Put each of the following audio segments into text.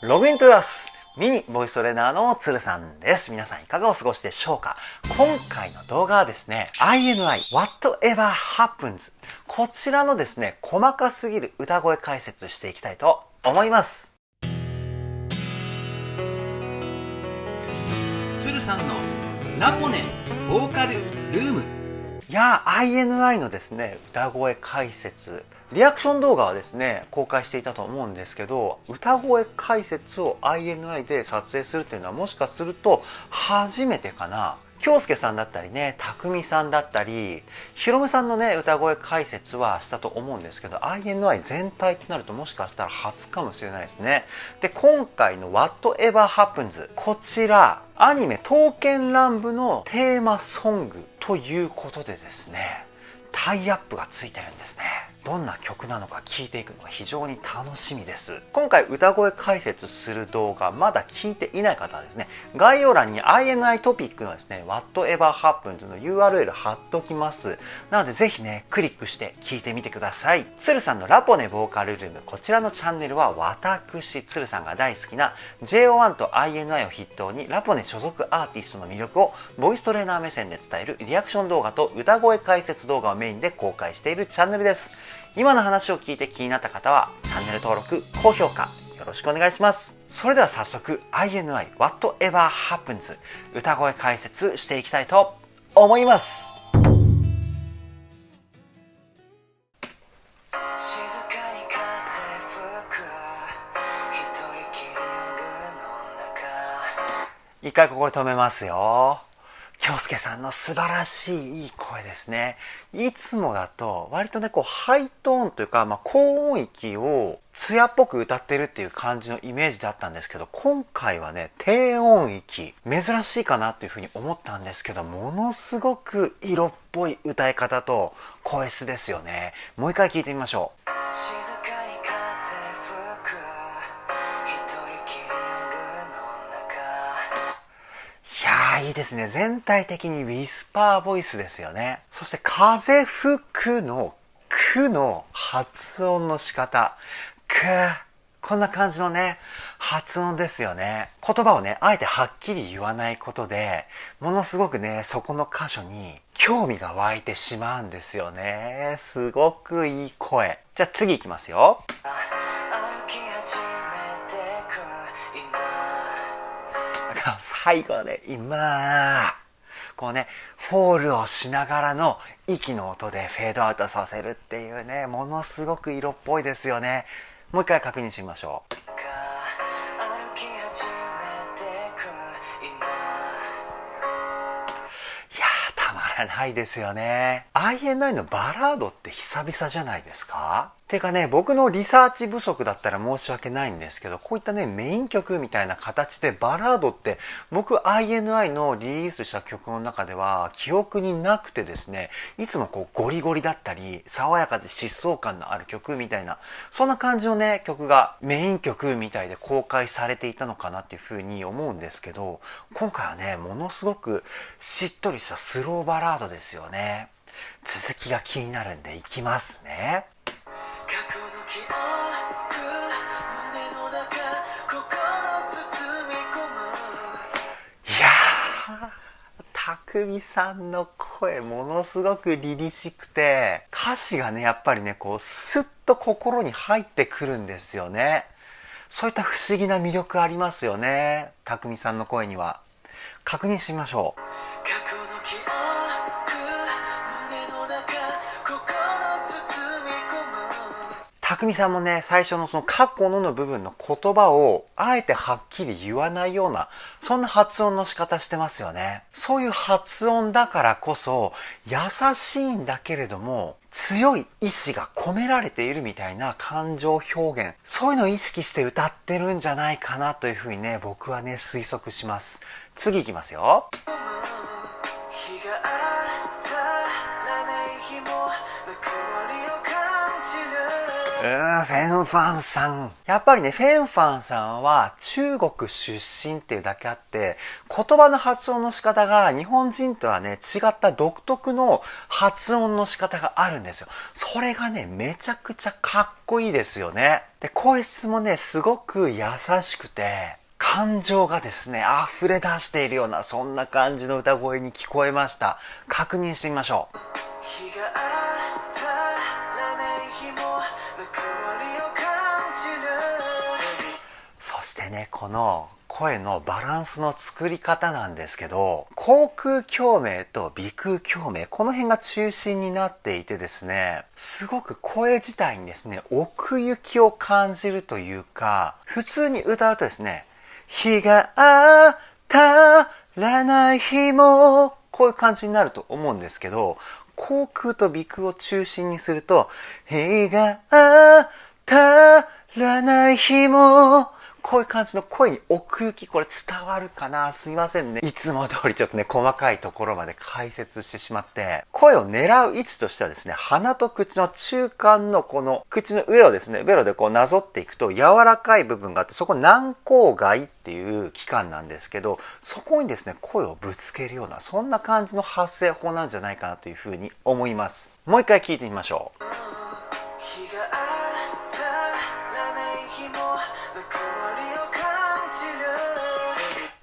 ログイントゥアスミニボイストレーナーのつるさんです。皆さんいかがお過ごしでしょうか。今回の動画はですね、INI Whatever Happens こちらのですね、細かすぎる歌声解説していきたいと思います。つるさんのラポネボーカルルーム。いやー、INI のですね、歌声解説、リアクション動画はですね、公開していたと思うんですけど、歌声解説を INI で撮影するっていうのはもしかすると初めてかな。京介さんだったりね、匠さんだったり、ひろむさんのね、歌声解説はしたと思うんですけど、INI 全体となるともしかしたら初かもしれないですね。で、今回の Whatever Happens、こちら、アニメ刀剣乱舞のテーマソングということでですね、タイアップがついてるんですね。どんな曲なのか聞いていくのが非常に楽しみです。今回歌声解説する動画まだ聞いていない方はですね、概要欄に INI トピックのですね Whatever Happens の URL 貼っときます。なのでぜひねクリックして聞いてみてください。つるさんのラポネボーカルルーム、こちらのチャンネルは私つるさんが大好きな JO1 と INI を筆頭にラポネ所属アーティストの魅力をボイストレーナー目線で伝えるリアクション動画と歌声解説動画をメインで公開しているチャンネルです。今の話を聞いて気になった方はチャンネル登録、高評価よろしくお願いします。それでは早速 INI Whatever Happens 歌声解説していきたいと思います。一回ここで止めますよ。京介さんの素晴らしいいい声ですね。いつもだと割とねこうハイトーンというか、高音域を艶っぽく歌ってるっていう感じのイメージだったんですけど、今回はね低音域珍しいかなというふうに思ったんですけど、ものすごく色っぽい歌い方と声質ですよね。もう一回聞いてみましょう。いいですね。全体的にウィスパーボイスですよね。そして風吹くのくの発音の仕方。こんな感じのね、発音ですよね。言葉をね、あえてはっきり言わないことで、ものすごくね、そこの箇所に興味が湧いてしまうんですよね。すごくいい声。じゃあ次いきますよ。最後ね、こうね、フォールをしながらの息の音でフェードアウトさせるっていうね、ものすごく色っぽいですよね。もう一回確認してみましょう。いやー、たまらないですよね。INI のバラードって久々じゃないですか？てかね、僕のリサーチ不足だったら申し訳ないんですけど、こういったね、メイン曲みたいな形でバラードって僕 INI のリリースした曲の中では記憶になくてですね、いつもこうゴリゴリだったり、爽やかで疾走感のある曲みたいな、そんな感じのね、曲がメイン曲みたいで公開されていたのかなっていうふうに思うんですけど、今回はね、ものすごくしっとりしたスローバラードですよね。続きが気になるんでいきますね。いやー、匠さんの声ものすごく凛々しくて、歌詞がねやっぱりねこうスッと心に入ってくるんですよね。そういった不思議な魅力ありますよね、匠さんの声には。確認してみましょう。匠さんもね、最初のその過去の部分の言葉をあえてはっきり言わないような、そんな発音の仕方してますよね。そういう発音だからこそ、優しいんだけれども、強い意志が込められているみたいな感情表現。そういうのを意識して歌ってるんじゃないかなというふうにね、僕はね、推測します。次いきますよ。フェンファンさん。やっぱりね、フェンファンさんは中国出身っていうだけあって、言葉の発音の仕方が日本人とはね、違った独特の発音の仕方があるんですよ。それがね、めちゃくちゃかっこいいですよね。で、声質もね、すごく優しくて、感情がですね、溢れ出しているような、そんな感じの歌声に聞こえました。確認してみましょう。日が当たらない日もぬくもりを感じる。そしてね、この声のバランスの作り方なんですけど、口腔共鳴と鼻腔共鳴、この辺が中心になっていてですね、すごく声自体にですね、奥行きを感じるというか、普通に歌うとですね、日が当たらない日も、こういう感じになると思うんですけど、口腔と鼻腔を中心にすると、日が当たらない日も、こういう感じの声に奥行き、これ伝わるかな？すいませんね。いつも通りちょっとね、細かいところまで解説してしまって、声を狙う位置としてはですね、鼻と口の中間のこの口の上をですね、ベロでこうなぞっていくと柔らかい部分があって、そこ軟口蓋っていう器官なんですけど、そこにですね、声をぶつけるような、そんな感じの発声法なんじゃないかなというふうに思います。もう一回聞いてみましょう。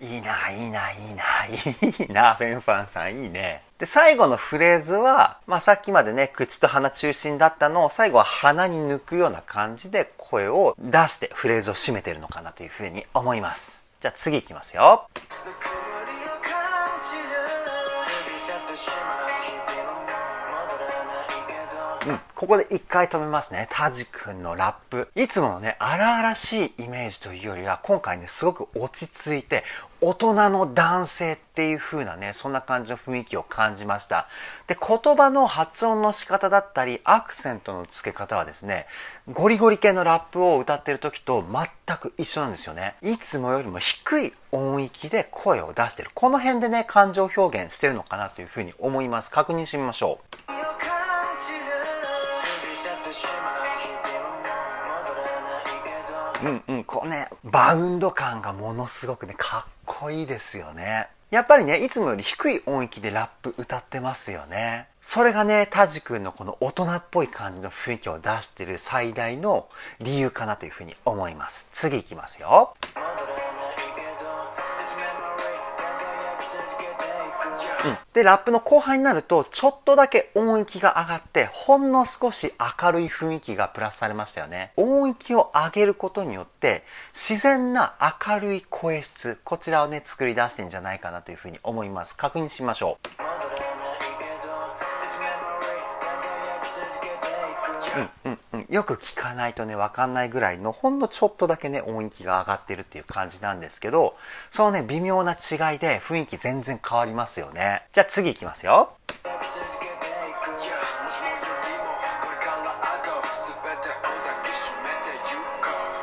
いいな、いいな、いいな、いいな、フェンファンさんいいね。で、最後のフレーズは、さっきまでね、口と鼻中心だったのを最後は鼻に抜くような感じで声を出してフレーズを締めてるのかなというふうに思います。じゃあ次いきますよ。ここで一回止めますね。タジ君のラップ。いつものね、荒々しいイメージというよりは、今回ね、すごく落ち着いて、大人の男性っていう風なね、そんな感じの雰囲気を感じました。で、言葉の発音の仕方だったり、アクセントの付け方はですね、ゴリゴリ系のラップを歌ってる時と全く一緒なんですよね。いつもよりも低い音域で声を出してる。この辺でね、感情表現してるのかなという風に思います。確認してみましょう。こうね、バウンド感がものすごくね、かっこいいですよね。やっぱりね、いつもより低い音域でラップ歌ってますよね。それがね、タジ君のこの大人っぽい感じの雰囲気を出している最大の理由かなというふうに思います。次いきますよ。で、ラップの後半になると、ちょっとだけ音域が上がって、ほんの少し明るい雰囲気がプラスされましたよね。音域を上げることによって、自然な明るい声質、こちらをね、作り出してんじゃないかなというふうに思います。確認しましょう。よく聞かないとね、わかんないぐらいの、ほんのちょっとだけね、音域が上がってるっていう感じなんですけど、そのね、微妙な違いで雰囲気全然変わりますよね。じゃあ次いきますよ。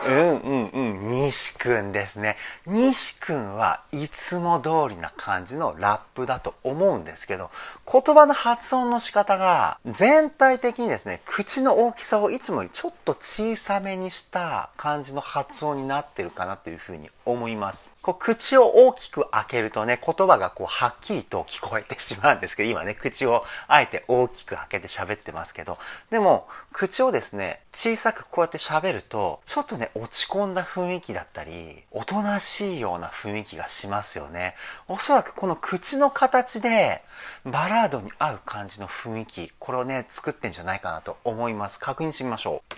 西くんですね。西くんはいつも通りな感じのラップだと思うんですけど、言葉の発音の仕方が全体的にですね、口の大きさをいつもよりちょっと小さめにした感じの発音になってるかなというふうに思います。こう口を大きく開けるとね、言葉がこうはっきりと聞こえてしまうんですけど、今ね、口をあえて大きく開けて喋ってますけど、でも口をですね、小さくこうやって喋ると、ちょっとね、落ち込んだ雰囲気だったり、おとなしいような雰囲気がしますよね。おそらくこの口の形でバラードに合う感じの雰囲気、これをね、作ってんじゃないかなと思います。確認してみましょう。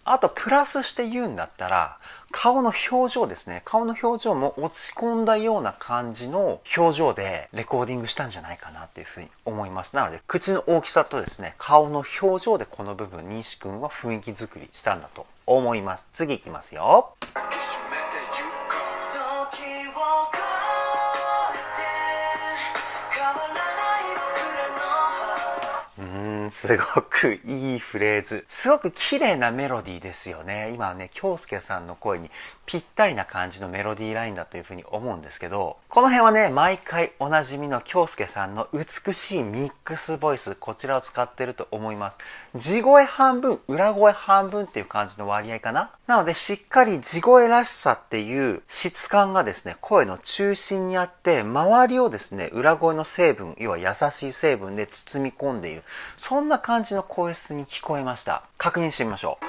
あとプラスして言うんだったら、顔の表情ですね。顔の表情も落ち込んだような感じの表情でレコーディングしたんじゃないかなっていうふうに思います。なので、口の大きさとですね、顔の表情でこの部分、西くんは雰囲気作りしたんだと思います。次いきますよ。すごくいいフレーズ。すごく綺麗なメロディーですよね。今はね、京介さんの声にぴったりな感じのメロディーラインだというふうに思うんですけど、この辺はね、毎回おなじみの京介さんの美しいミックスボイス、こちらを使ってると思います。地声半分、裏声半分っていう感じの割合かな。なので、しっかり地声らしさっていう質感がですね、声の中心にあって、周りをですね、裏声の成分、要は優しい成分で包み込んでいる。そんな感じの声質に聞こえました。確認してみましょう。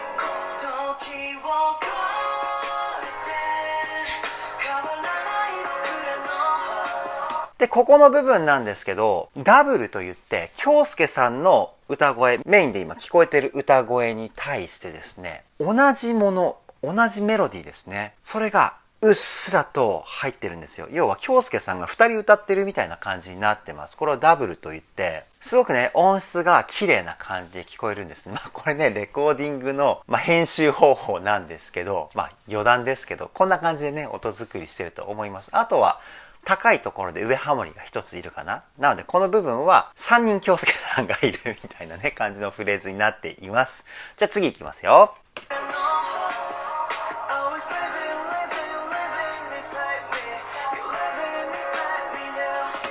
で、ここの部分なんですけど、ダブルと言って、京介さんの歌声、メインで今聞こえてる歌声に対してですね、同じもの、同じメロディーですね。それが、うっすらと入ってるんですよ。要は、京介さんが2人歌ってるみたいな感じになってます。これをダブルと言って、すごくね、音質が綺麗な感じで聞こえるんですね。これね、レコーディングの、編集方法なんですけど、余談ですけど、こんな感じでね、音作りしてると思います。あとは、高いところで上ハモリが一ついるかな。なのでこの部分は3人京介さんがいるみたいなね感じのフレーズになっています。じゃあ次いきますよ。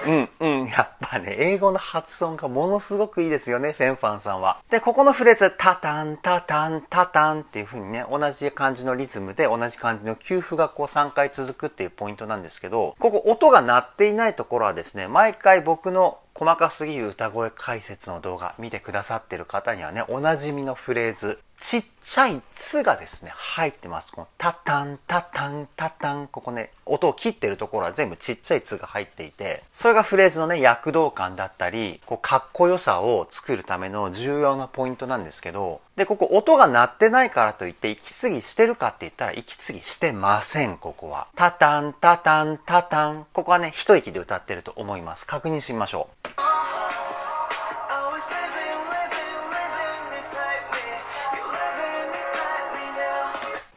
やっぱね、英語の発音がものすごくいいですよね、フェンファンさんは。で、ここのフレーズ、タタン、タタン、タタンっていう風にね、同じ感じのリズムで同じ感じの給付がこう3回続くっていうポイントなんですけど、ここ音が鳴っていないところはですね、毎回僕の細かすぎる歌声解説の動画見てくださってる方にはね、おなじみのフレーズ、ちっちゃいつがですね、入ってます。このタタン、タタン、タタン。ここね、音を切ってるところは全部ちっちゃいつが入っていて、それがフレーズのね、躍動感だったり、こう、かっこよさを作るための重要なポイントなんですけど、で、ここ音が鳴ってないからといって息継ぎしてるかって言ったら息継ぎしてません、ここは。タタン、タタン、タタン。ここはね、一息で歌ってると思います。確認してみましょう。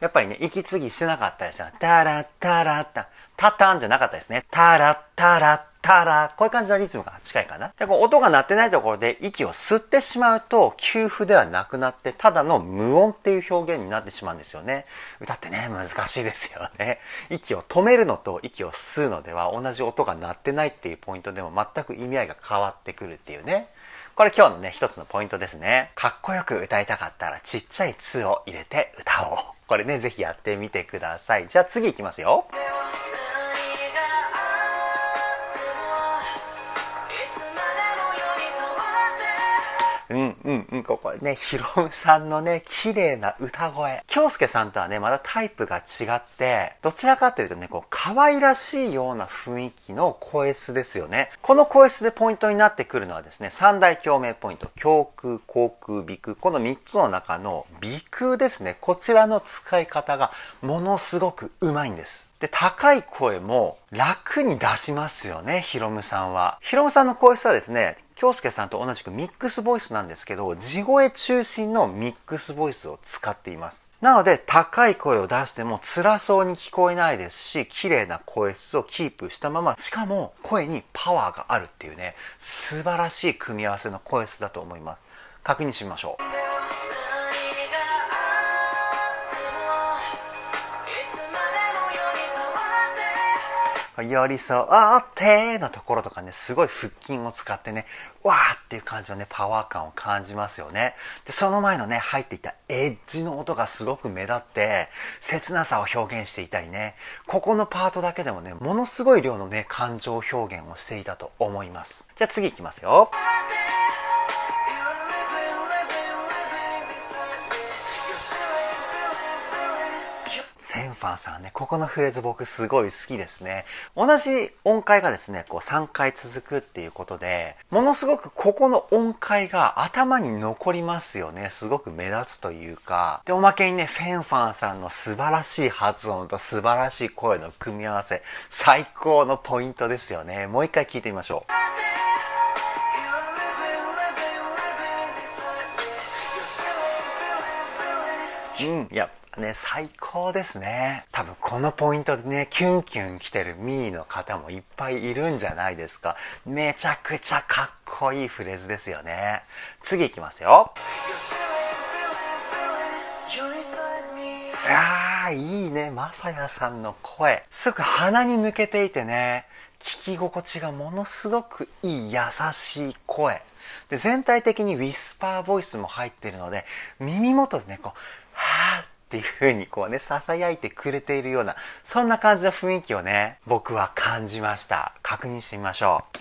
やっぱりね、息継ぎしてなかったですよ。タラッタラッタ、タタンじゃなかったですね。タラッタラッタラ、こういう感じのリズムが近いかな。で、こう音が鳴ってないところで息を吸ってしまうと、休符ではなくなって、ただの無音っていう表現になってしまうんですよね。歌ってね、難しいですよね。息を止めるのと息を吸うのでは、同じ音が鳴ってないっていうポイントでも全く意味合いが変わってくるっていうね。これ今日のね、一つのポイントですね。かっこよく歌いたかったらちっちゃい「つ」を入れて歌おう。これね、ぜひやってみてください。じゃあ次いきますよ。ここね、ヒロムさんのね、綺麗な歌声。京介さんとはね、またタイプが違って、どちらかというとね、こう、可愛らしいような雰囲気の声質ですよね。この声質でポイントになってくるのはですね、三大共鳴ポイント。胸腔、口腔、鼻腔。この3つの中の鼻腔ですね。こちらの使い方がものすごくうまいんです。で、高い声も楽に出しますよね、ヒロムさんは。ヒロムさんの声質はですね、京介さんと同じくミックスボイスなんですけど、地声中心のミックスボイスを使っています。なので、高い声を出しても辛そうに聞こえないですし、綺麗な声質をキープしたまま、しかも声にパワーがあるっていうね、素晴らしい組み合わせの声質だと思います。確認してみましょう。寄り添ってのところとかね、すごい腹筋を使ってね、わーっていう感じのね、パワー感を感じますよね。で、その前のね、入っていたエッジの音がすごく目立って、切なさを表現していたりね、ここのパートだけでもね、ものすごい量のね、感情表現をしていたと思います。じゃあ次いきますよ。ファンさんね、ここのフレーズ僕すごい好きですね。同じ音階がですね、こう3回続くっていうことで、ものすごくここの音階が頭に残りますよね。すごく目立つというか。で、おまけにね、フェンファンさんの素晴らしい発音と素晴らしい声の組み合わせ、最高のポイントですよね。もう一回聞いてみましょう。いや、ね、最高ですね。多分このポイントでね、キュンキュン来てるミーの方もいっぱいいるんじゃないですか。めちゃくちゃかっこいいフレーズですよね。次いきますよ。いいね。まさやさんの声。すぐ鼻に抜けていてね、聞き心地がものすごくいい優しい声。で、全体的にウィスパーボイスも入っているので、耳元でね、こう、はーっていう風にこうね、囁いてくれているような、そんな感じの雰囲気をね、僕は感じました。確認してみましょう。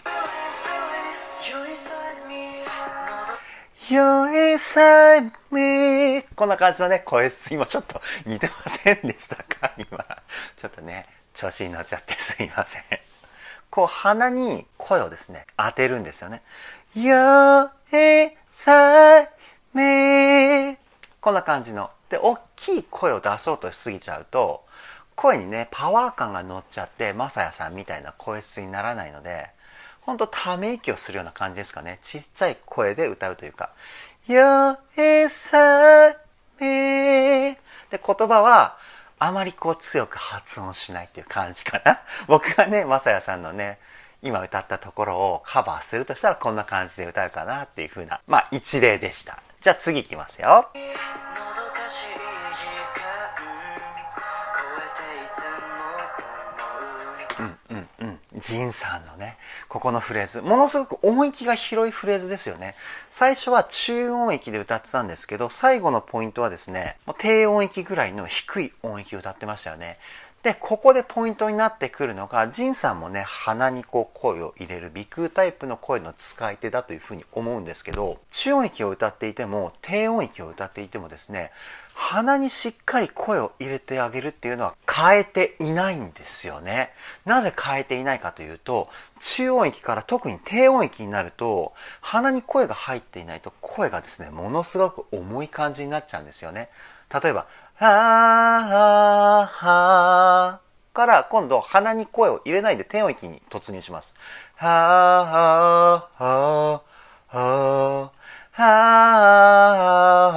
You're inside me こんな感じのね、声質今ちょっと似てませんでしたか今。ちょっとね、調子に乗っちゃってすいません。こう鼻に声をですね、当てるんですよね。You're inside me こんな感じの。で、大きい声を出そうとしすぎちゃうと、声にね、パワー感が乗っちゃって、まさやさんみたいな声質にならないので、ほんとため息をするような感じですかね。ちっちゃい声で歌うというか。You're inside me で、言葉はあまりこう強く発音しないっていう感じかな。僕がね、まさやさんのね、今歌ったところをカバーするとしたらこんな感じで歌うかなっていう風な、一例でした。じゃあ次いきますよ。ジンさんのね、ここのフレーズ、ものすごく音域が広いフレーズですよね。最初は中音域で歌ってたんですけど、最後のポイントはですね、低音域ぐらいの低い音域を歌ってましたよね。で、ここでポイントになってくるのが、ジンさんもね、鼻にこう声を入れる鼻腔タイプの声の使い手だというふうに思うんですけど、中音域を歌っていても、低音域を歌っていてもですね、鼻にしっかり声を入れてあげるっていうのは変えていないんですよね。なぜ変えていないかというと、中音域から特に低音域になると、鼻に声が入っていないと声がですね、ものすごく重い感じになっちゃうんですよね。例えば、はーから今度鼻に声を入れないで低音域に突入します。はーはーはーは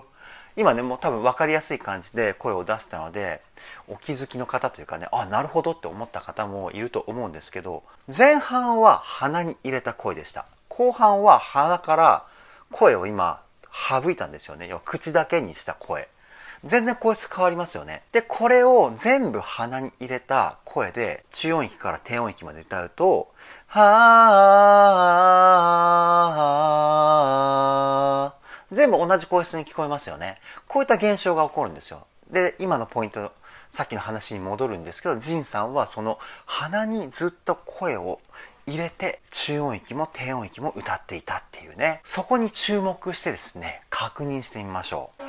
ー今ね、もう多分分かりやすい感じで声を出したので、お気づきの方というかね、なるほどって思った方もいると思うんですけど、前半は鼻に入れた声でした。後半は鼻から声を今、省いたんですよね。要は口だけにした声。全然声質変わりますよね。で、これを全部鼻に入れた声で中音域から低音域まで歌うと、はー全部同じ声質に聞こえますよね。こういった現象が起こるんですよ。で、今のポイント、さっきの話に戻るんですけど、ジンさんはその鼻にずっと声を入れて中音域も低音域も歌っていたっていうね、そこに注目してですね、確認してみましょう。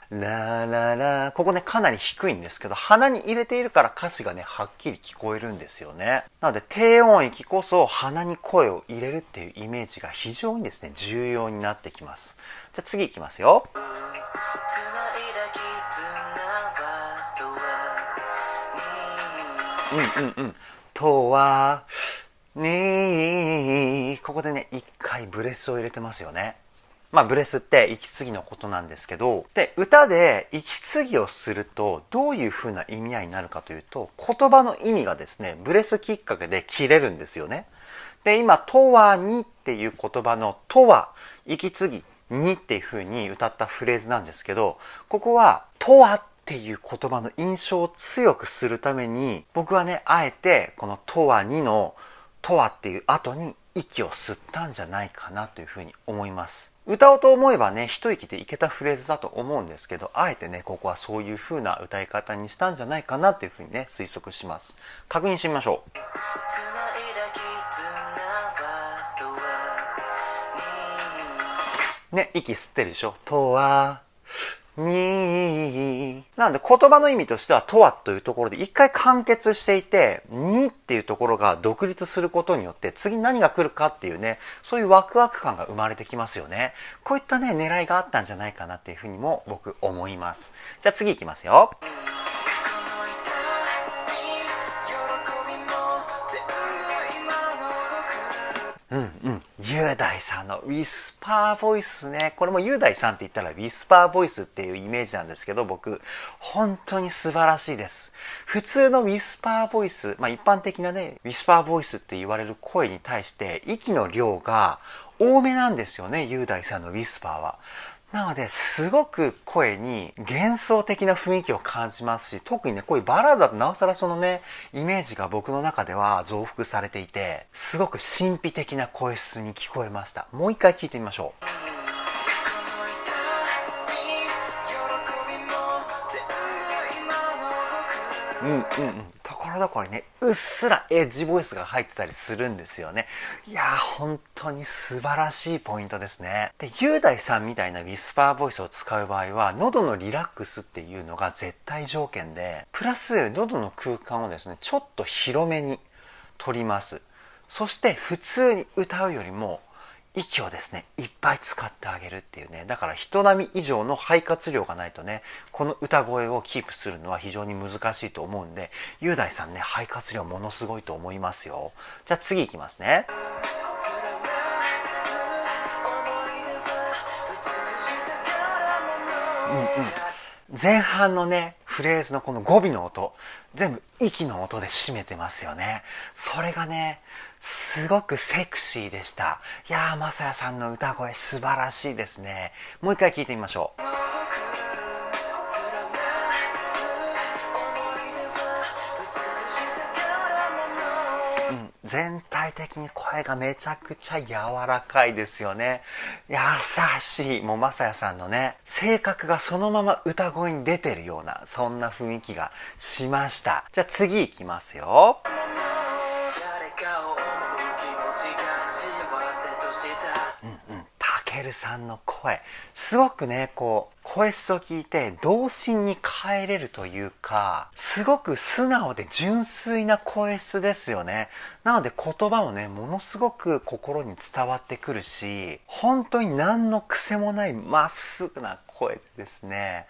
ラララ、ここねかなり低いんですけど、鼻に入れているから歌詞がねはっきり聞こえるんですよね。なので低音域こそ鼻に声を入れるっていうイメージが非常にですね重要になってきます。じゃあ次いきますよ。とはにここでね一回ブレスを入れてますよね。ブレスって息継ぎのことなんですけど、で、歌で息継ぎをするとどういう風な意味合いになるかというと、言葉の意味がですね、ブレスきっかけで切れるんですよね。で、今、とはにっていう言葉のとは、息継ぎにっていう風に歌ったフレーズなんですけど、ここはとはっていう言葉の印象を強くするために、僕はね、あえてこのとはにのとはっていう後に息を吸ったんじゃないかなというふうに思います。歌おうと思えばね、一息でいけたフレーズだと思うんですけど、あえてね、ここはそういう風な歌い方にしたんじゃないかなというふうにね、推測します。確認してみましょう。ね、息吸ってるでしょ。とは、になので言葉の意味としてはとはというところで一回完結していて、にっていうところが独立することによって次何が来るかっていうね、そういうワクワク感が生まれてきますよね。こういったね狙いがあったんじゃないかなっていうふうにも僕思います。じゃあ次いきますよ。雄大さんのウィスパーボイスね。これも雄大さんって言ったらウィスパーボイスっていうイメージなんですけど、僕、本当に素晴らしいです。普通のウィスパーボイス、一般的なね、ウィスパーボイスって言われる声に対して、息の量が多めなんですよね、雄大さんのウィスパーは。なので、すごく声に幻想的な雰囲気を感じますし、特にね、こういうバラードだとなおさらそのね、イメージが僕の中では増幅されていて、すごく神秘的な声質に聞こえました。もう一回聞いてみましょう。ところどころにね、うっすらエッジボイスが入ってたりするんですよね。いやー、本当に素晴らしいポイントですね。で、雄大さんみたいなウィスパーボイスを使う場合は、喉のリラックスっていうのが絶対条件で、プラス喉の空間をですね、ちょっと広めに取ります。そして普通に歌うよりも、息をですね、いっぱい使ってあげるっていうね。だから人並み以上の肺活量がないとね、この歌声をキープするのは非常に難しいと思うんで、雄大さんね、肺活量ものすごいと思いますよ。じゃあ次いきますね。前半のね、フレーズのこの語尾の音、全部息の音で締めてますよね。それがね、すごくセクシーでした。いやー、まさやさんの歌声素晴らしいですね。もう一回聞いてみましょう。全体的に声がめちゃくちゃ柔らかいですよね。優しい。もうまさやさんのね、性格がそのまま歌声に出てるような、そんな雰囲気がしました。じゃあ次いきますよ。たけるさんの声、すごくね、声質を聞いて童心に帰れるというか、すごく素直で純粋な声質ですよね。なので言葉もね、ものすごく心に伝わってくるし、本当に何の癖もないまっすぐな声ですね。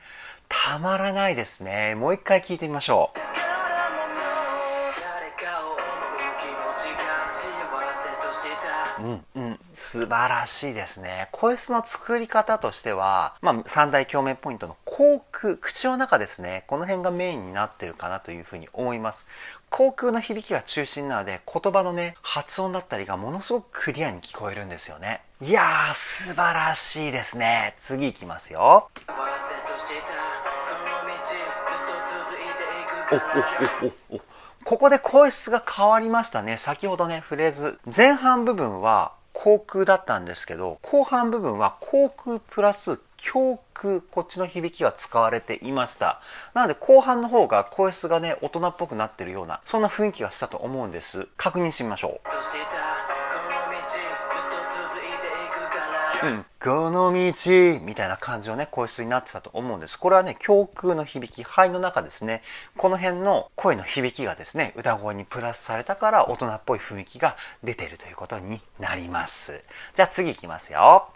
たまらないですね。もう一回聞いてみましょう。素晴らしいですね。声質の作り方としては、三大共鳴ポイントの口腔、口の中ですね。この辺がメインになってるかなというふうに思います。口腔の響きが中心なので、言葉のね、発音だったりがものすごくクリアに聞こえるんですよね。いやー、素晴らしいですね。次いきますよ。ここで声質が変わりましたね。先ほどね、フレーズ、前半部分は口腔だったんですけど、後半部分は口腔プラス胸腔、こっちの響きが使われていました。なので後半の方が声質がね、大人っぽくなってるような、そんな雰囲気がしたと思うんです。確認してみましょう。この道みたいな感じのね、声質になってたと思うんです。これはね、胸腔の響き、肺の中ですね。この辺の声の響きがですね、歌声にプラスされたから大人っぽい雰囲気が出ているということになります。じゃあ次いきますよ。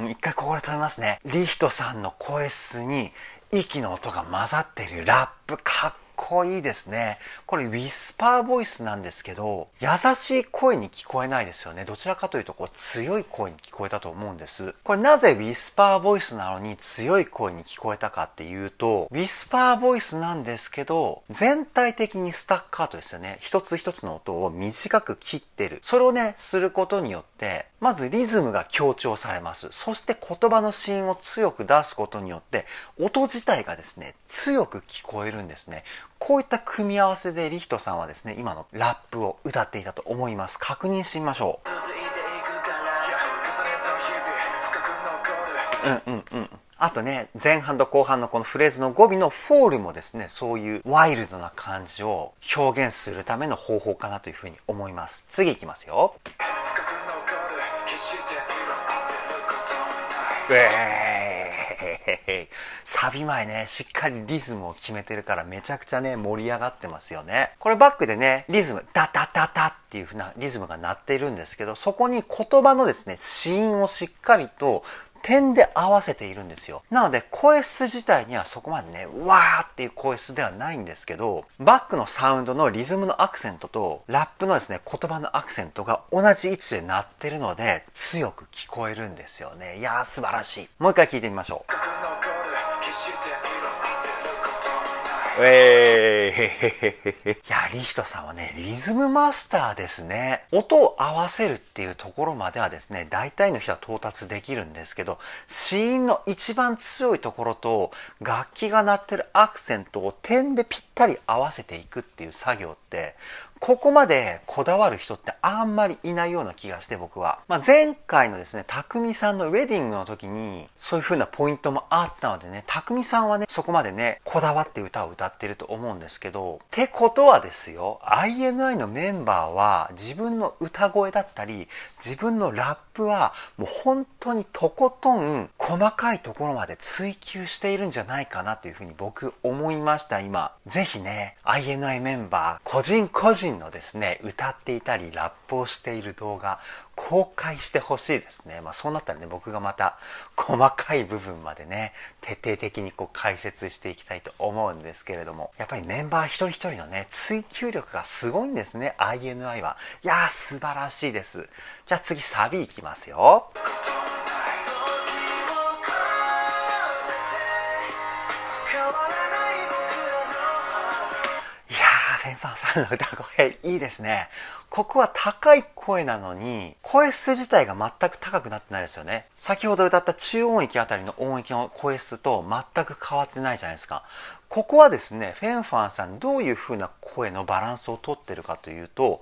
一回ここで止めますね。リヒトさんの声質に息の音が混ざっているラップ、かっこいいですね。これウィスパーボイスなんですけど、優しい声に聞こえないですよね。どちらかというと強い声に聞こえたと思うんです。これなぜウィスパーボイスなのに強い声に聞こえたかっていうと、ウィスパーボイスなんですけど、全体的にスタッカートですよね。一つ一つの音を短く切ってる。それをね、することによって、まずリズムが強調されます。そして言葉の芯を強く出すことによって、音自体がですね、強く聞こえるんですね。こういった組み合わせでリヒトさんはですね、今のラップを歌っていたと思います。確認してみましょう。あとね、前半と後半のこのフレーズの語尾のフォールもですね、そういうワイルドな感じを表現するための方法かなというふうに思います。次いきますよ。サビ前ね、しっかりリズムを決めてるからめちゃくちゃね、盛り上がってますよね。これバックでね、リズム、ダダダダっていう風なリズムが鳴っているんですけど、そこに言葉のですね、子音をしっかりと点で合わせているんですよ。なので声質自体にはそこまでね、わーっていう声質ではないんですけど、バックのサウンドのリズムのアクセントとラップのですね、言葉のアクセントが同じ位置で鳴ってるので強く聞こえるんですよね。いやー素晴らしい。もう一回聞いてみましょう。いや、リヒトさんはね、リズムマスターですね。音を合わせるっていうところまではですね、大体の人は到達できるんですけど、子音の一番強いところと楽器が鳴ってるアクセントを点でぴったり合わせていくっていう作業って、ここまでこだわる人ってあんまりいないような気がして、僕は。前回のですね、匠さんのウェディングの時に、そういう風なポイントもあったのでね、匠さんはね、そこまでね、こだわって歌を歌ってると思うんですけど、ってことはですよ、INI のメンバーは自分の歌声だったり、自分のラップはもう本当にとことん細かいところまで追求しているんじゃないかなという風に僕思いました、今。ぜひね、INI メンバー、個人個人のですね、歌っていたりラップをしている動画公開してほしいですね。そうなったらね、僕がまた細かい部分までね、徹底的に解説していきたいと思うんですけれども、やっぱりメンバー一人一人のね、追求力がすごいんですね、INI は。いやー素晴らしいです。じゃあ次サビいきますよ。フェンファンさんの歌声いいですね。ここは高い声なのに、声質自体が全く高くなってないですよね。先ほど歌った中音域あたりの音域の声質と全く変わってないじゃないですか。ここはですね、フェンファンさんどういう風な声のバランスをとってるかというと、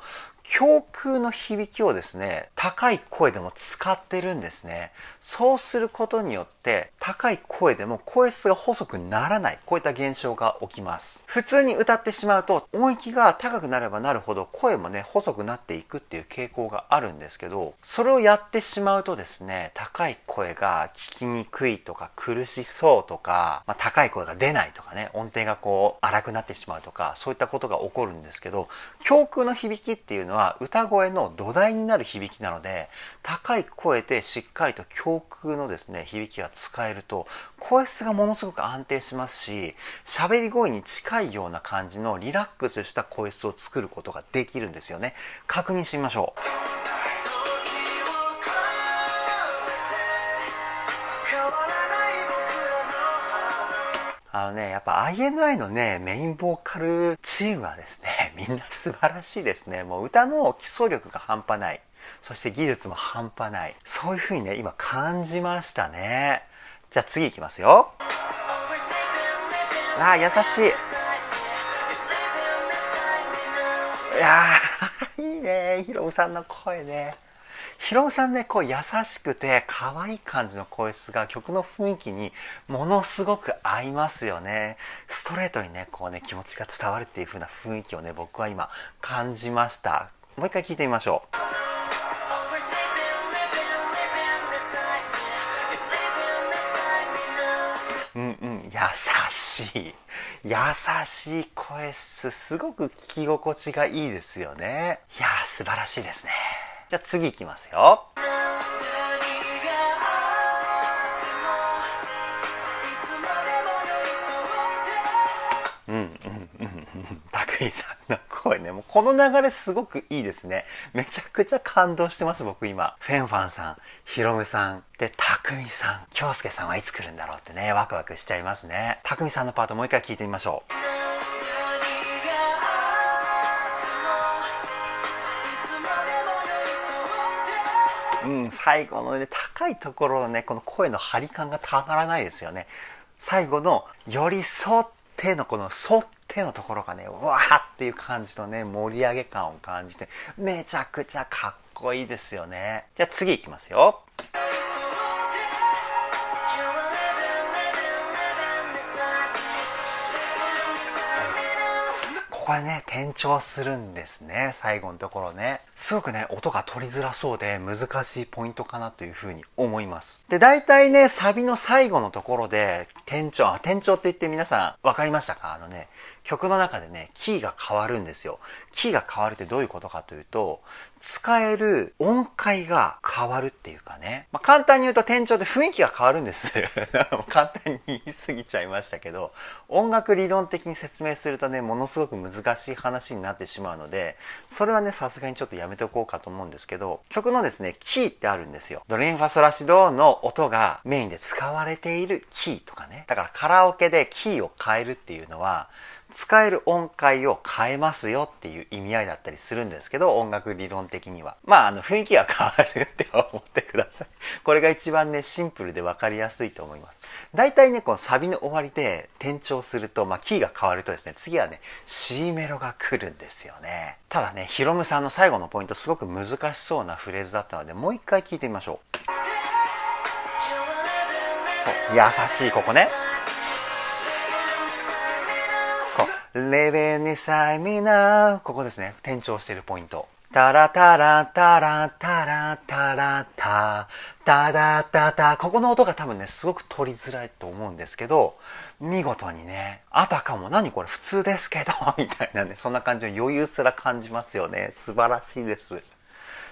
胸腔の響きをですね、高い声でも使ってるんですね。そうすることによって、高い声でも声質が細くならない。こういった現象が起きます。普通に歌ってしまうと、音域が高くなればなるほど声もね、細くなっていくっていう傾向があるんですけど、それをやってしまうとですね、高い声が聞きにくいとか苦しそうとか、高い声が出ないとかね、音程が荒くなってしまうとか、そういったことが起こるんですけど、胸腔の響きっていうのは歌声の土台になる響きなので、高い声でしっかりと胸腔のですね、響きが使えると、声質がものすごく安定しますし、喋り声に近いような感じのリラックスした声質を作ることができるんですよね。確認してみましょう。やっぱ INI のね、メインボーカルチームはですね、みんな素晴らしいですね。もう歌の基礎力が半端ない。そして技術も半端ない。そういう風にね、今感じましたね。じゃあ次いきますよ。優しい。いやー、いいね。ヒロムさんの声ね。ヒロムさんね、優しくて可愛い感じの声質が曲の雰囲気にものすごく合いますよね。ストレートにね、気持ちが伝わるっていう風な雰囲気をね、僕は今感じました。もう一回聞いてみましょう。優しい。優しい声質、すごく聞き心地がいいですよね。いやー、素晴らしいですね。じゃあ次いきますよ。拓井さんの声ね、もうこの流れすごくいいですね。めちゃくちゃ感動してます、僕今。フェンファンさん、ヒロムさん、で、匠さん、京介さんはいつ来るんだろうってね、ワクワクしちゃいますね。匠さんのパートもう一回聞いてみましょう。最後のね、高いところのね、この声の張り感がたまらないですよね。最後の寄り添っての沿ってのところがね、わーっていう感じのね、盛り上げ感を感じて、めちゃくちゃかっこいいですよね。じゃあ次いきますよ。ここでね、転調するんですね。最後のところね。すごくね、音が取りづらそうで難しいポイントかなというふうに思います。で、大体ね、サビの最後のところで、転調って言って皆さん分かりましたか？曲の中でね、キーが変わるんですよ。キーが変わるってどういうことかというと、使える音階が変わるっていうかね。簡単に言うと転調で雰囲気が変わるんです。簡単に言い過ぎちゃいましたけど、音楽理論的に説明するとね、ものすごく難しい話になってしまうので、それはね、さすがにちょっとやめておこうかと思うんですけど、曲のですね、キーってあるんですよ。ドレミファソラシドの音がメインで使われているキーとかね。だからカラオケでキーを変えるっていうのは、使える音階を変えますよっていう意味合いだったりするんですけど、音楽理論的には。雰囲気が変わるって思ってください。これが一番ね、シンプルで分かりやすいと思います。大体ね、このサビの終わりで転調すると、キーが変わるとですね、次はね、C メロが来るんですよね。ただね、ヒロムさんの最後のポイント、すごく難しそうなフレーズだったので、もう一回聞いてみましょう。そう、優しいここね。レベニサイミナー。ここですね。転調しているポイント。タラタラタラタラタラタタダタタ。ここの音が多分ね、すごく取りづらいと思うんですけど、見事にね、あたかも何これ普通ですけど、みたいなね、そんな感じの余裕すら感じますよね。素晴らしいです。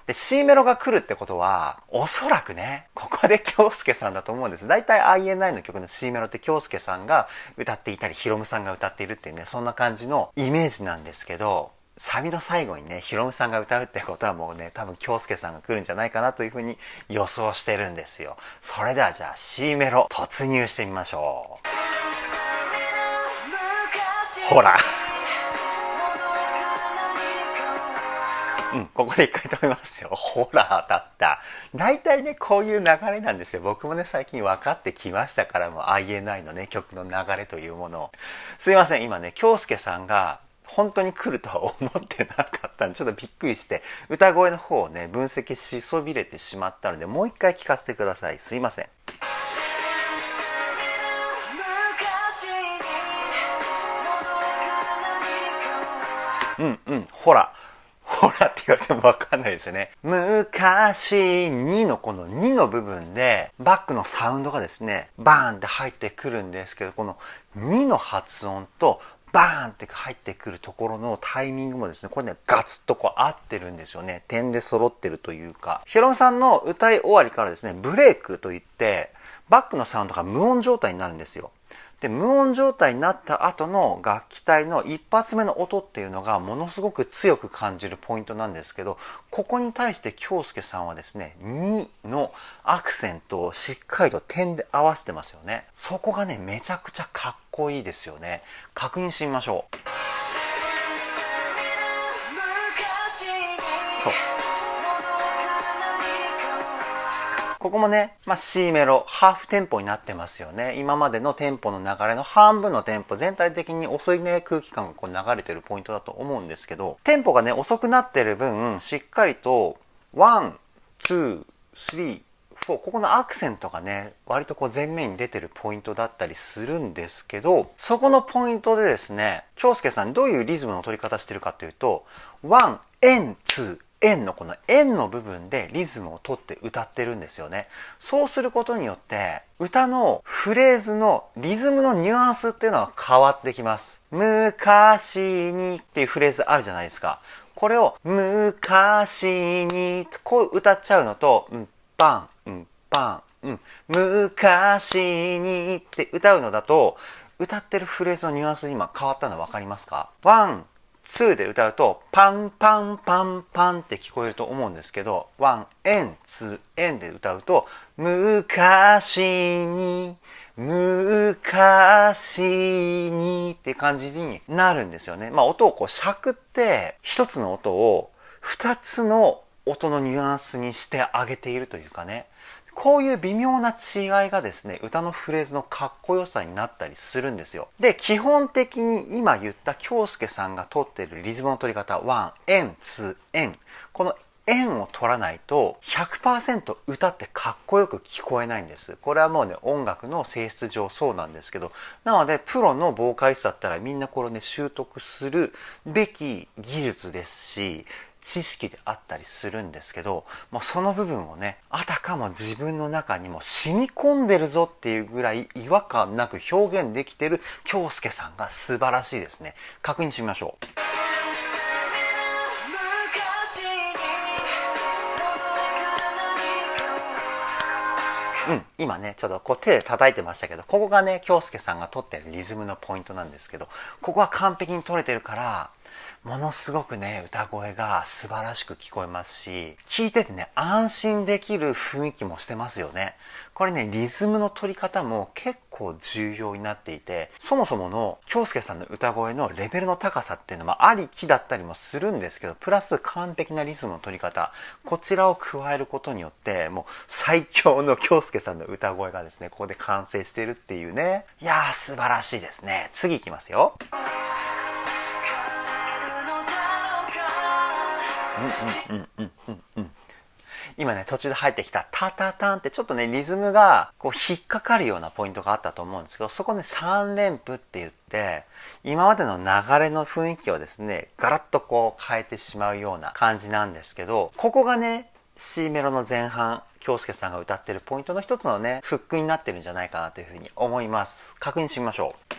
で、C メロが来るってことは、おそらくね、ここで京介さんだと思うんです。大体 INI の曲の C メロって京介さんが歌っていたり、ヒロムさんが歌っているっていうね、そんな感じのイメージなんですけど、サビの最後にね、ヒロムさんが歌うってことはもうね、多分京介さんが来るんじゃないかなというふうに予想してるんですよ。それではじゃあ C メロ突入してみましょう。ほら。ここで一回止めますよ。ほら、当たった。大体ね、こういう流れなんですよ。僕もね、最近分かってきましたからも、INI のね、曲の流れというものを。すいません、今ね、京介さんが本当に来るとは思ってなかったんで、ちょっとびっくりして、歌声の方をね、分析しそびれてしまったので、もう一回聞かせてください。すいません。ほら。ほらって言われてもわかんないですよね。昔にのこの2の部分でバックのサウンドがですね、バーンって入ってくるんですけど、この2の発音とバーンって入ってくるところのタイミングもですね、これね、ガツッとこう合ってるんですよね。点で揃ってるというか。ヒロムさんの歌い終わりからですね、ブレイクといって、バックのサウンドが無音状態になるんですよ。で、無音状態になった後の楽器隊の一発目の音っていうのがものすごく強く感じるポイントなんですけど、ここに対して京介さんはですね、2のアクセントをしっかりと点で合わせてますよね。そこがね、めちゃくちゃかっこいいですよね。確認してみましょう。そう。ここもね、C メロ、ハーフテンポになってますよね。今までのテンポの流れの半分のテンポ、全体的に遅いね、空気感がこう流れてるポイントだと思うんですけど、テンポがね、遅くなってる分、しっかりと、1、2、3、4、ここのアクセントがね、割とこう前面に出てるポイントだったりするんですけど、そこのポイントでですね、京介さんどういうリズムの取り方してるかというと、1、N、2、円のこの円の部分でリズムを取って歌ってるんですよね。そうすることによって歌のフレーズのリズムのニュアンスっていうのは変わってきます。昔にっていうフレーズあるじゃないですか。これを昔にこう歌っちゃうのと、パン、パン、昔にって歌うのだと、歌ってるフレーズのニュアンス今変わったの分かりますか？ワン、2で歌うとパンパンパンパンって聞こえると思うんですけど、1円2円で歌うと昔にって感じになるんですよね。音をこうしゃくって一つの音を二つの音のニュアンスにしてあげているというかね。こういう微妙な違いがですね、歌のフレーズのかっこよさになったりするんですよ。で、基本的に今言った京介さんが取っているリズムの取り方、1、円、2、円。この円を取らないと 100% 歌ってかっこよく聞こえないんです。これはもうね、音楽の性質上そうなんですけど、なのでプロのボーカリストだったらみんなこれをね、習得するべき技術ですし、知識であったりするんですけど、もうその部分をね、あたかも自分の中にも染み込んでるぞっていうぐらい違和感なく表現できてる京介さんが素晴らしいですね。確認してみましょう。今ね、ちょっとこう手で叩いてましたけど、ここがね、京介さんが取ってるリズムのポイントなんですけど、ここは完璧に取れてるから、ものすごくね、歌声が素晴らしく聞こえますし、聞いててね、安心できる雰囲気もしてますよね。これね、リズムの取り方も結構重要になっていて、そもそもの京介さんの歌声のレベルの高さっていうのはありきだったりもするんですけど、プラス完璧なリズムの取り方、こちらを加えることによって、もう最強の京介さんの歌声がですね、ここで完成しているっていうね。いやー、素晴らしいですね。次いきますよ。今ね、途中で入ってきたタタタンってちょっとね、リズムがこう引っかかるようなポイントがあったと思うんですけど、そこね、3連符って言って、今までの流れの雰囲気をですね、ガラッとこう変えてしまうような感じなんですけど、ここがね、C メロの前半、京介さんが歌ってるポイントの一つのね、フックになってるんじゃないかなというふうに思います。確認してみましょう。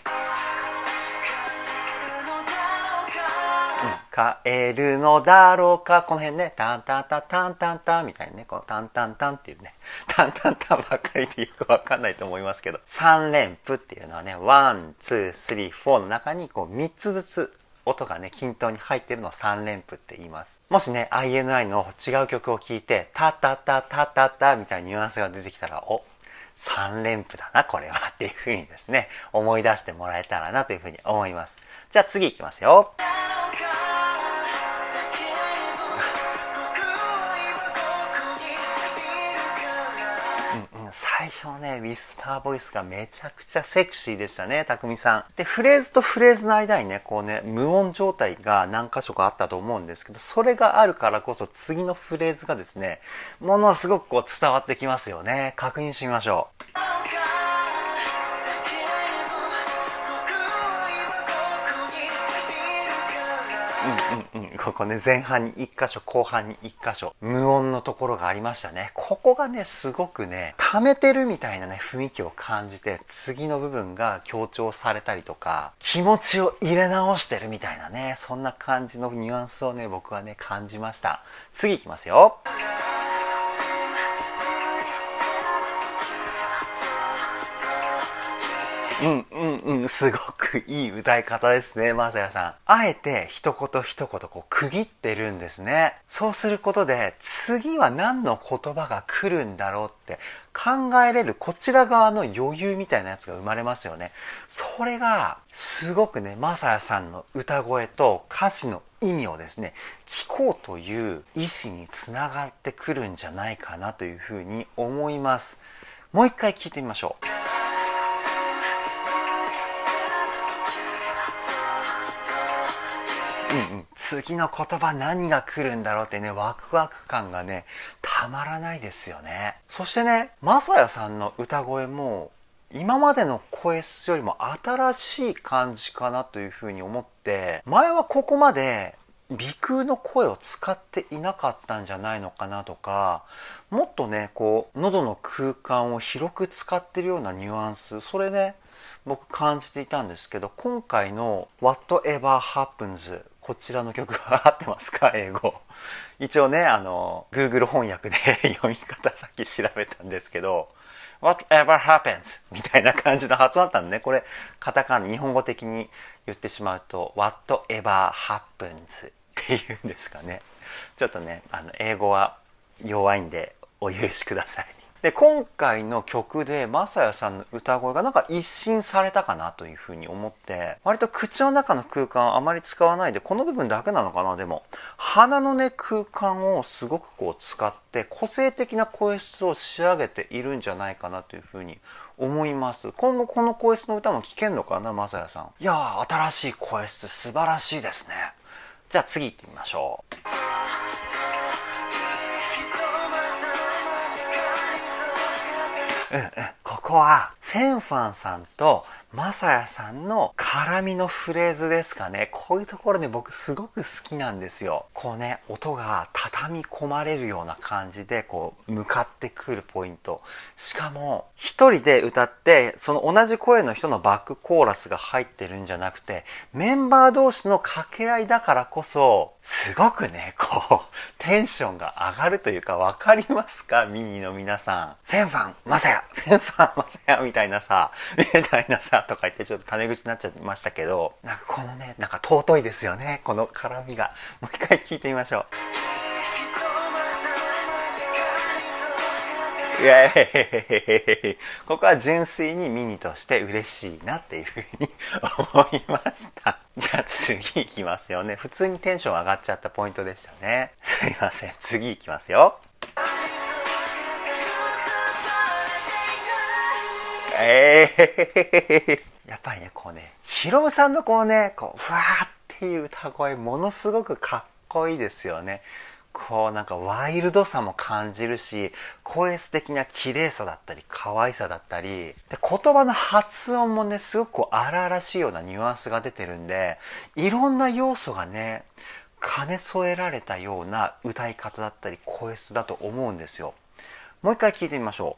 帰るのだろうか。この辺ね、タンタンタンタンタンタンみたいなね、このタンタンタンっていうね、タンタンタンばっかりでよくわかんないと思いますけど、3連符っていうのはね、1、2、3、4の中にこう3つずつ音がね、均等に入っているのを3連符って言います。もしね、INI の違う曲を聴いて、タタタタタタみたいなニュアンスが出てきたら、3連符だな、これはっていう風にですね、思い出してもらえたらなという風に思います。じゃあ次いきますよ。最初のね、ウィスパーボイスがめちゃくちゃセクシーでしたね、たくみさん。で、フレーズとフレーズの間にね、こうね、無音状態が何箇所かあったと思うんですけど、それがあるからこそ次のフレーズがですね、ものすごくこう伝わってきますよね。確認してみましょう。ここね、前半に1箇所、後半に1箇所、無音のところがありましたね。ここがね、すごくね、溜めてるみたいなね、雰囲気を感じて、次の部分が強調されたりとか、気持ちを入れ直してるみたいなね、そんな感じのニュアンスをね、僕はね、感じました。次いきますよ。すごくいい歌い方ですね、まさやさん。あえて一言一言こう区切ってるんですね。そうすることで、次は何の言葉が来るんだろうって考えれるこちら側の余裕みたいなやつが生まれますよね。それが、すごくね、まさやさんの歌声と歌詞の意味をですね、聞こうという意思につながってくるんじゃないかなというふうに思います。もう一回聞いてみましょう。次の言葉何が来るんだろうってね、ワクワク感がね、たまらないですよね。そしてね、まさやさんの歌声も、今までの声質よりも新しい感じかなというふうに思って、前はここまで鼻腔の声を使っていなかったんじゃないのかなとか、もっとね、こう、喉の空間を広く使ってるようなニュアンス、それね、僕感じていたんですけど、今回の Whatever Happens、こちらの曲は合ってますか、英語。一応ね、Google 翻訳で読み方さっき調べたんですけど、Whatever happens みたいな感じの発音だったんでね、これ、カタカナ、日本語的に言ってしまうと、Whatever happens っていうんですかね。ちょっとね、英語は弱いんでお許しください。で、今回の曲でまさやさんの歌声がなんか一新されたかなというふうに思って、割と口の中の空間をあまり使わないで、この部分だけなのかな、でも。鼻のね、空間をすごくこう使って、個性的な声質を仕上げているんじゃないかなというふうに思います。今後この声質の歌も聴けんのかな、まさやさん。いやー、新しい声質素晴らしいですね。じゃあ次行ってみましょう。ここはフェンファンさんとマサヤさんの絡みのフレーズですかね。こういうところね、僕すごく好きなんですよ。こうね、音が畳み込まれるような感じでこう向かってくるポイント。しかも一人で歌ってその同じ声の人のバックコーラスが入ってるんじゃなくて、メンバー同士の掛け合いだからこそすごくね、テンションが上がるというか、わかりますかミニの皆さん。フェンファン、マサヤフェンファン、マサヤみたいなさ、とか言ってちょっとタメ口になっちゃいましたけど、なんかこのね、なんか尊いですよね、この絡みが。もう一回聞いてみましょう。イエーイここは純粋にミニとして嬉しいなっていうふうに思いました。じゃあ次行きますよね。普通にテンション上がっちゃったポイントでしたね。すいません。次行きますよ。やっぱりね、ヒロムさんのふわーっていう歌声、ものすごくかっこいいですよね。なんかワイルドさも感じるし、声質的な綺麗さだったり、可愛さだったり、で、言葉の発音もね、すごく荒々しいようなニュアンスが出てるんで、いろんな要素がね、兼ね添えられたような歌い方だったり、声質だと思うんですよ。もう一回聞いてみましょ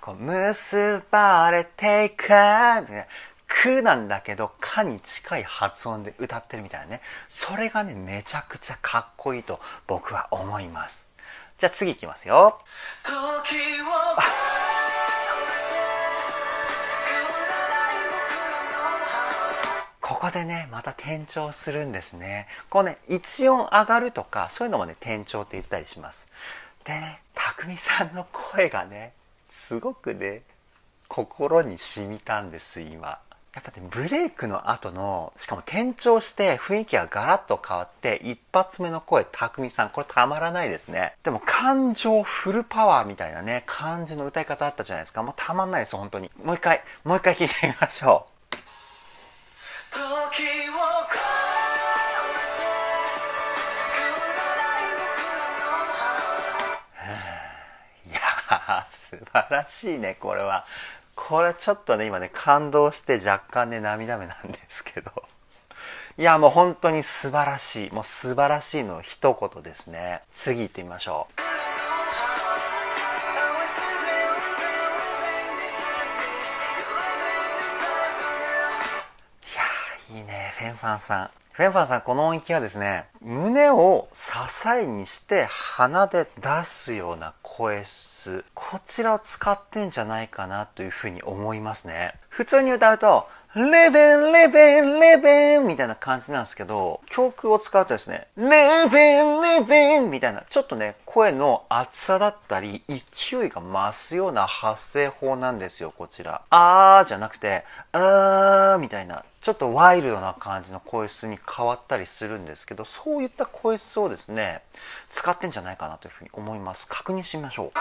う。結ばれていくくなんだけど、かに近い発音で歌ってるみたいなね。それがね、めちゃくちゃかっこいいと僕は思います。じゃあ次いきますよ。ここでね、また転調するんですね。一音上がるとか、そういうのもね、転調って言ったりします。でね、匠さんの声がね、すごくね、心に染みたんです、今。やっぱね、ブレイクの後の、しかも転調して雰囲気がガラッと変わって、一発目の声、匠さん、これたまらないですね。でも感情フルパワーみたいなね、感じの歌い方あったじゃないですか。もうたまんないです、本当に。もう一回聞いてみましょう。いやー、素晴らしいね、これは。これちょっとね、今ね、感動して若干ね、涙目なんですけど。いや、もう本当に素晴らしい。もう素晴らしいの一言ですね。次行ってみましょう。いやー、いいね、フェンファンさん。フェンファンさん、この音域はですね、胸を支えにして鼻で出すような声質。こちらを使ってんじゃないかなというふうに思いますね。普通に歌うと、レベン、レベン、レベンみたいな感じなんですけど、曲を使うとですね、レベン、レベンみたいな、ちょっとね、声の厚さだったり、勢いが増すような発声法なんですよ、こちら。あーじゃなくて、あーみたいな、ちょっとワイルドな感じの声質に変わったりするんですけど、そういった声質をですね、使ってんじゃないかなというふうに思います。確認してみましょう。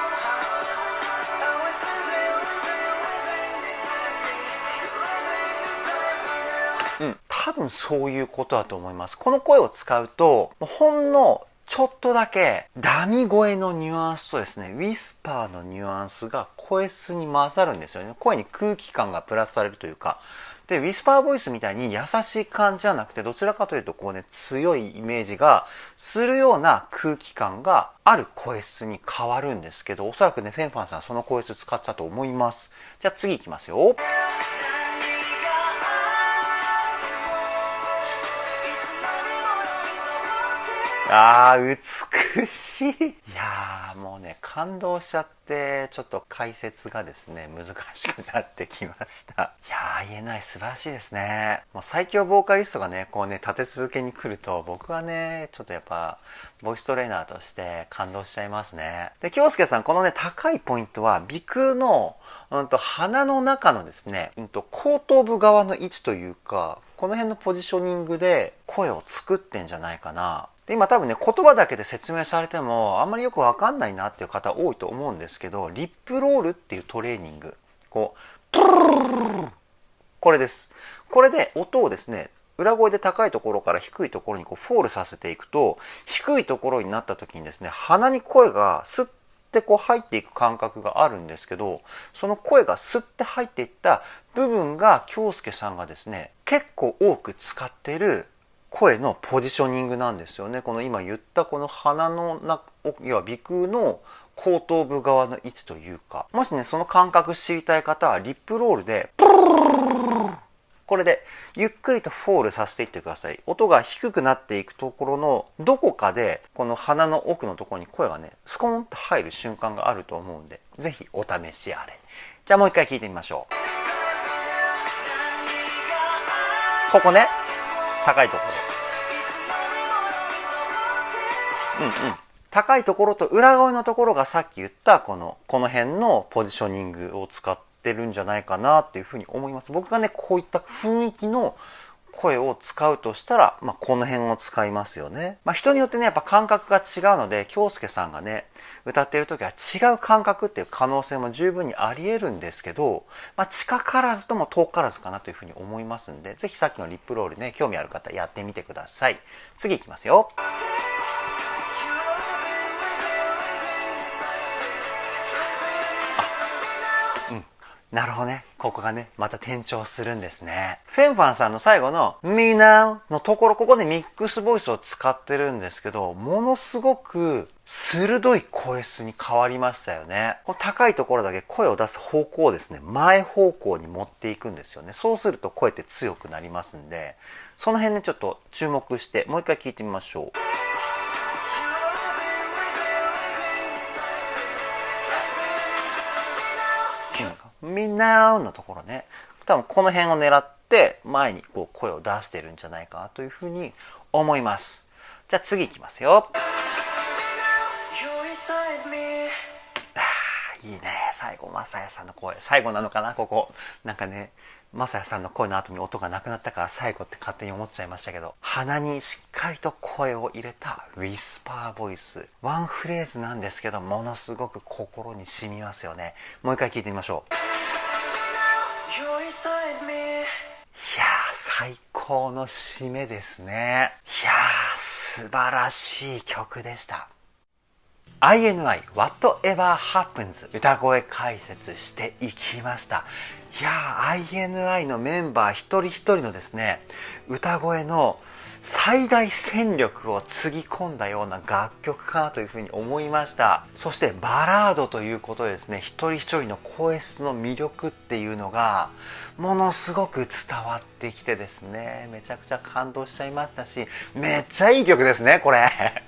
多分そういうことだと思います。この声を使うと、ほんのちょっとだけダミ声のニュアンスとですね、ウィスパーのニュアンスが声質に混ざるんですよね。声に空気感がプラスされるというか。で、ウィスパーボイスみたいに優しい感じじゃなくて、どちらかというと強いイメージがするような空気感がある声質に変わるんですけど、おそらくね、フェンファンさんその声質使ってたと思います。じゃあ次行きますよ。あー、美しい。いやー、もうね、感動しちゃって、ちょっと解説がですね、難しくなってきました。いやー、言えない、素晴らしいですね。もう最強ボーカリストがね、立て続けに来ると、僕はね、ちょっとやっぱ、ボイストレーナーとして感動しちゃいますね。で、京介さん、このね、高いポイントは、鼻腔の、鼻の中のですね、後頭部側の位置というか、この辺のポジショニングで声を作ってんじゃないかな。で、今多分ね、言葉だけで説明されてもあんまりよくわかんないなっていう方多いと思うんですけど、リップロールっていうトレーニング。これです。これで音をですね、裏声で高いところから低いところにフォールさせていくと、低いところになった時にですね、鼻に声がスッて入っていく感覚があるんですけど、その声がスッて入っていった部分が京介さんがですね、結構多く使っている声のポジショニングなんですよね。この今言ったこの鼻の要は鼻腔の後頭部側の位置というか、もしねその感覚知りたい方はリップロールでプルルルルルこれでゆっくりとフォールさせていってください。音が低くなっていくところのどこかでこの鼻の奥のところに声がねスコーンと入る瞬間があると思うんで、ぜひお試しあれ。じゃあもう一回聞いてみましょう。ここね、高いところ、高いところと裏声のところがさっき言ったこの辺のポジショニングを使ってるんじゃないかなっていうふうに思います。僕がねこういった雰囲気の声を使うとしたら、この辺を使いますよね。人によってねやっぱ感覚が違うので、京介さんがね歌っている時は違う感覚っていう可能性も十分にあり得るんですけど、近からずとも遠からずかなというふうに思いますんで、ぜひさっきのリップロールね興味ある方やってみてください。次いきますよ。なるほどね。ここがね、また転調するんですね。フェンファンさんの最後の Me Now のところ、ここでミックスボイスを使ってるんですけど、ものすごく鋭い声質に変わりましたよね。この高いところだけ声を出す方向をですね、前方向に持っていくんですよね。そうすると声って強くなりますんで、その辺ね、ちょっと注目して、もう一回聞いてみましょう。みんなのところね、多分この辺を狙って前にこう声を出してるんじゃないかなというふうに思います。じゃあ次いきますよ。いいね。最後まさやさんの声、最後なのかな、ここなんかね、まさやさんの声の後に音がなくなったから最後って勝手に思っちゃいましたけど、鼻にしっかりと声を入れたウィスパーボイス、ワンフレーズなんですけど、ものすごく心に染みますよね。もう一回聞いてみましょう。いやー、最高の締めですね。いやー、素晴らしい曲でした。INI Whatever Happens 歌声解説していきました。いやー、INI のメンバー一人一人のですね、歌声の最大戦力をつぎ込んだような楽曲かなというふうに思いました。そしてバラードということでですね、一人一人の声質の魅力っていうのがものすごく伝わってきてですね、めちゃくちゃ感動しちゃいましたし、めっちゃいい曲ですね、これ。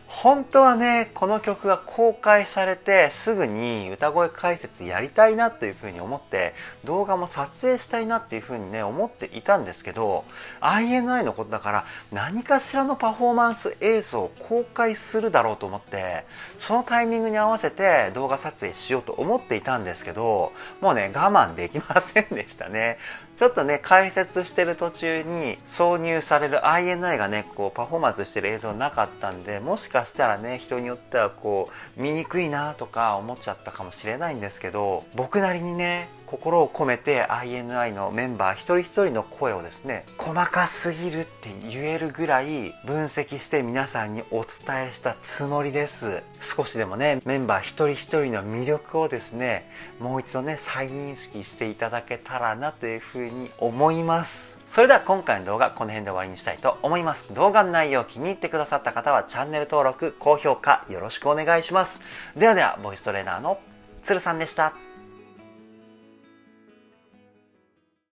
本当はね、この曲が公開されてすぐに歌声解説やりたいなというふうに思って、動画も撮影したいなっていうふうにね、思っていたんですけど、INI のことだから何かしらのパフォーマンス映像を公開するだろうと思って、そのタイミングに合わせて動画撮影しようと思っていたんですけど、もうね、我慢できませんでしたね。ちょっとね、解説してる途中に挿入される INI がね、こうパフォーマンスしてる映像なかったんで、もしかしたらね、人によってはこう見にくいなとか思っちゃったかもしれないんですけど、僕なりにね、心を込めて INI のメンバー一人一人の声をですね、細かすぎるって言えるぐらい分析して皆さんにお伝えしたつもりです。少しでもね、メンバー一人一人の魅力をですね、もう一度ね、再認識していただけたらなというふうに思います。それでは今回の動画この辺で終わりにしたいと思います。動画の内容を気に入ってくださった方はチャンネル登録、高評価よろしくお願いします。ではでは、ボイストレーナーのつるさんでした。